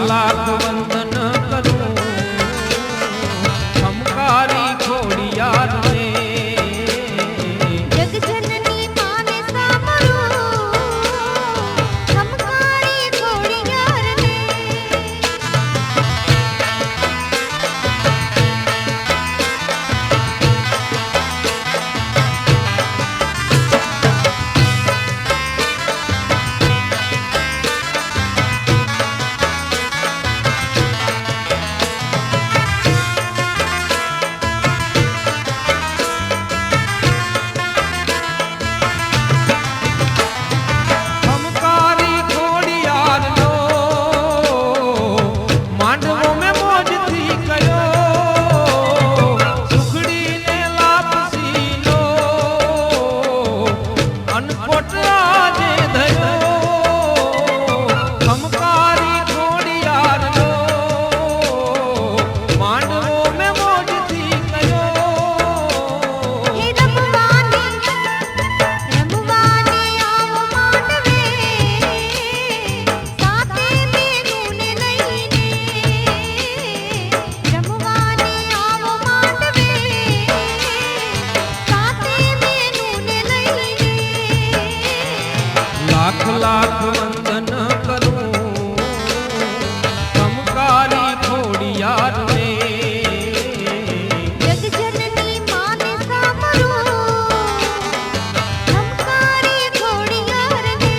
लाख वंदन करूं हमकारी खोड़ियार ने जग जननी माने सामरू हमकारी खोड़ियार ने लाख लाख वंदन करूं हमकारी खोड़ियार ने जग जननी माने सामरू हमकारी खोड़ियार ने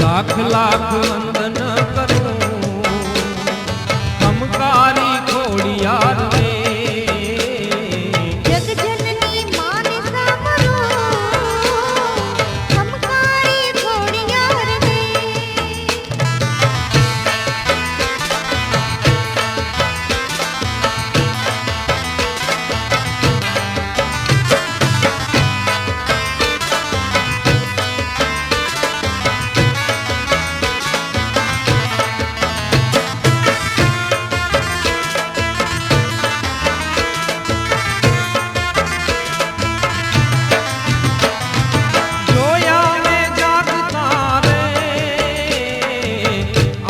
लाख लाख वंदन करूं हमकारी खोड़ियार ने जग जननी माने सामरू हमकारी खोड़ियार ने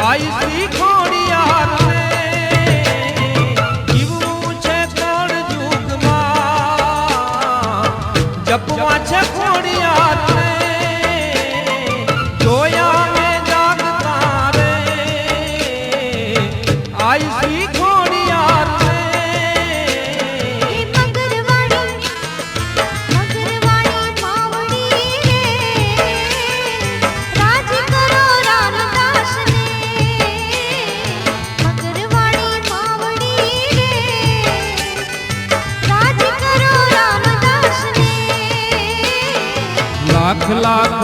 आई श्री खोड़ियार ने जीवू छे कोण जुग मां जपवा छे खोड़ियार ने जोया में जागता रे आई श्री खोड़ियार ने मगरवाड़ी मावड़ी रे राज करो रामदास ने मगरवाड़ी मावड़ी रे राज करो रामदास ने लाख लाख